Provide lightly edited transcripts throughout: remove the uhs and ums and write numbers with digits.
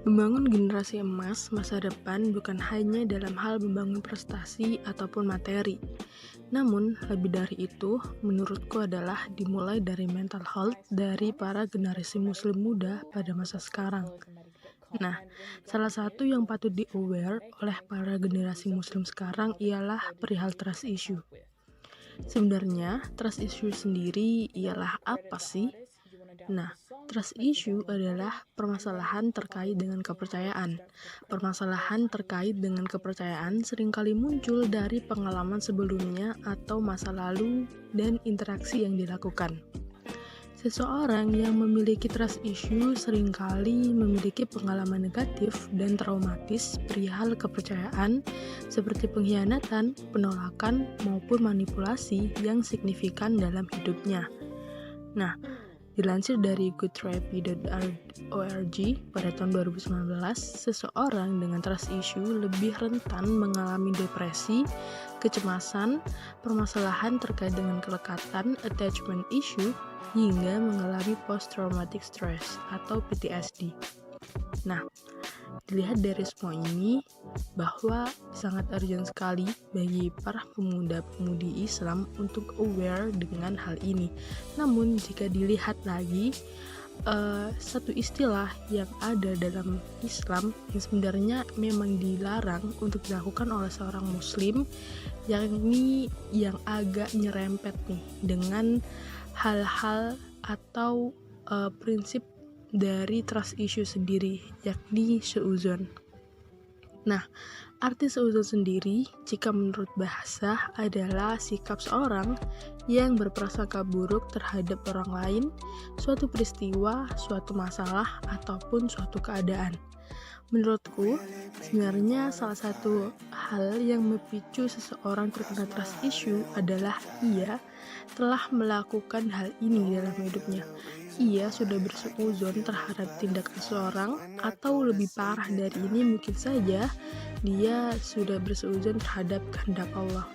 Membangun generasi emas masa depan bukan hanya dalam hal membangun prestasi ataupun materi. Namun, lebih dari itu, menurutku adalah dimulai dari mental health dari para generasi muslim muda pada masa sekarang. Nah, salah satu yang patut di-aware oleh para generasi muslim sekarang ialah perihal trust issue. Sebenarnya, trust issue sendiri ialah apa sih? Nah, trust issue adalah permasalahan terkait dengan kepercayaan. Permasalahan terkait dengan kepercayaan seringkali muncul dari pengalaman sebelumnya atau masa lalu dan interaksi yang dilakukan. Seseorang yang memiliki trust issue seringkali memiliki pengalaman negatif dan traumatis perihal kepercayaan seperti pengkhianatan, penolakan, maupun manipulasi yang signifikan dalam hidupnya. Nah, dilansir dari goodtherapy.org pada tahun 2019, seseorang dengan trust issue lebih rentan mengalami depresi, kecemasan, permasalahan terkait dengan kelekatan, attachment issue, hingga mengalami post-traumatic stress atau PTSD. Nah, dilihat dari semua ini, bahwa sangat urgent sekali bagi para pemuda-pemudi Islam untuk aware dengan hal ini. Namun, jika dilihat lagi, satu istilah yang ada dalam Islam yang sebenarnya memang dilarang untuk dilakukan oleh seorang muslim, yakni yang agak nyerempet nih dengan hal-hal atau prinsip dari trust issue sendiri, yakni suudzon. Nah, arti suudzon sendiri, jika menurut bahasa, adalah sikap seorang yang berprasangka buruk terhadap orang lain, suatu peristiwa, suatu masalah, ataupun suatu keadaan. Menurutku, sebenarnya salah satu hal yang memicu seseorang terkena trust issue adalah ia telah melakukan hal ini dalam hidupnya. Ia sudah bersuudzon terhadap tindakan seseorang, atau lebih parah dari ini mungkin saja dia sudah bersuudzon terhadap kehendak Allah.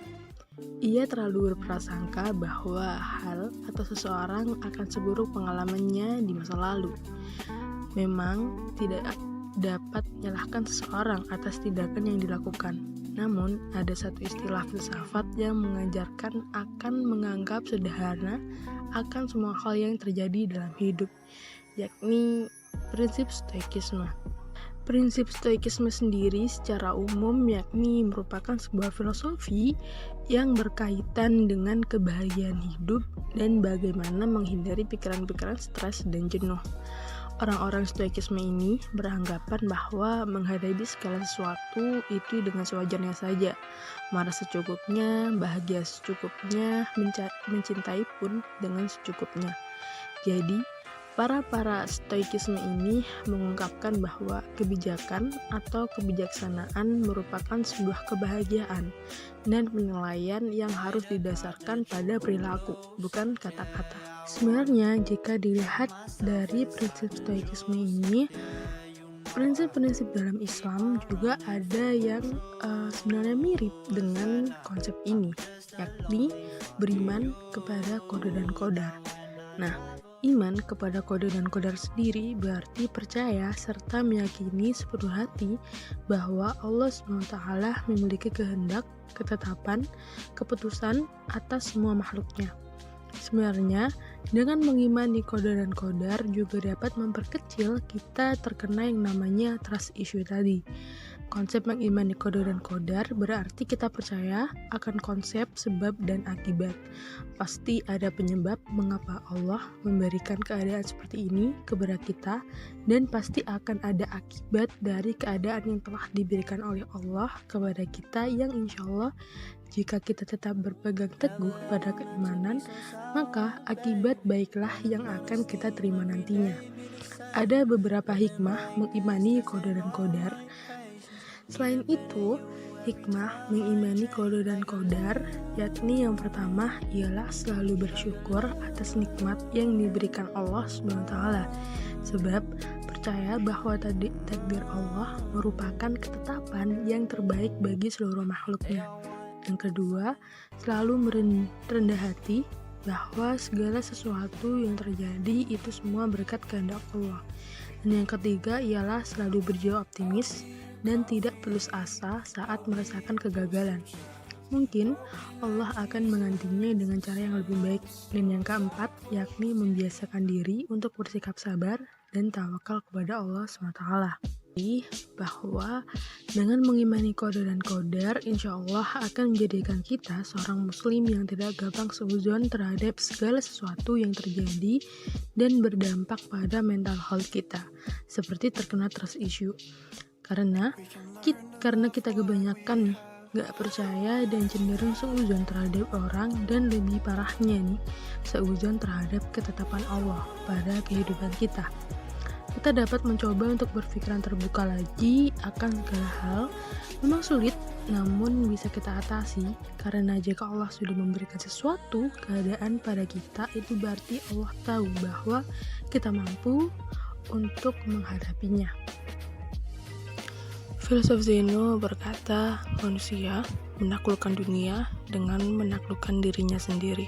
Ia terlalu berprasangka bahwa hal atau seseorang akan seburuk pengalamannya di masa lalu. Memang tidak dapat menyalahkan seseorang atas tindakan yang dilakukan. Namun, ada satu istilah filsafat yang mengajarkan akan menganggap sederhana akan semua hal yang terjadi dalam hidup, yakni prinsip stoikisme. Prinsip stoikisme sendiri secara umum yakni merupakan sebuah filosofi yang berkaitan dengan kebahagiaan hidup dan bagaimana menghindari pikiran-pikiran stres dan jenuh. Orang-orang stoikisme ini beranggapan bahwa menghadapi segala sesuatu itu dengan sewajarnya saja, marah secukupnya, bahagia secukupnya, mencintai pun dengan secukupnya. Jadi, para stoikisme ini mengungkapkan bahwa kebijakan atau kebijaksanaan merupakan sebuah kebahagiaan dan penilaian yang harus didasarkan pada perilaku, bukan kata-kata. Sebenarnya, jika dilihat dari prinsip stoikisme ini, prinsip-prinsip dalam Islam juga ada yang sebenarnya mirip dengan konsep ini, yakni beriman kepada qada dan qadar. Nah, iman kepada qada dan qadar sendiri berarti percaya serta meyakini sepenuh hati bahwa Allah SWT memiliki kehendak, ketetapan, keputusan atas semua makhluknya. Sebenarnya, dengan mengimani qada dan qadar juga dapat memperkecil kita terkena yang namanya trust issue tadi. Konsep mengimani qada dan qadar berarti kita percaya akan konsep sebab dan akibat. Pasti ada penyebab mengapa Allah memberikan keadaan seperti ini kepada kita, dan pasti akan ada akibat dari keadaan yang telah diberikan oleh Allah kepada kita, yang insya Allah jika kita tetap berpegang teguh pada keimanan, maka akibat baiklah yang akan kita terima nantinya. Ada beberapa hikmah mengimani qada dan qadar. Selain itu, hikmah mengimani qada dan qadar, yakni yang pertama ialah selalu bersyukur atas nikmat yang diberikan Allah SWT. Sebab percaya bahwa takdir Allah merupakan ketetapan yang terbaik bagi seluruh makhluknya. Yang kedua, selalu merendah hati bahwa segala sesuatu yang terjadi itu semua berkat kehendak Allah. Dan yang ketiga ialah selalu berjiwa optimis dan tidak putus asa saat merasakan kegagalan. Mungkin Allah akan menggantinya dengan cara yang lebih baik. Dan yang keempat, yakni membiasakan diri untuk bersikap sabar dan tawakal kepada Allah SWT. Bahwa dengan mengimani qada dan qadar, insya Allah akan menjadikan kita seorang muslim yang tidak gampang suudzon terhadap segala sesuatu yang terjadi dan berdampak pada mental health kita, seperti terkena trust issue. Karena kita kebanyakan gak percaya dan cenderung seuzon terhadap orang, dan lebih parahnya nih, seuzon terhadap ketetapan Allah pada kehidupan kita. Kita dapat mencoba untuk berpikiran terbuka lagi akan segala hal. Memang sulit, namun bisa kita atasi, karena jika Allah sudah memberikan sesuatu keadaan pada kita, itu berarti Allah tahu bahwa kita mampu untuk menghadapinya. Filsuf Zeno berkata, manusia menaklukkan dunia dengan menaklukkan dirinya sendiri.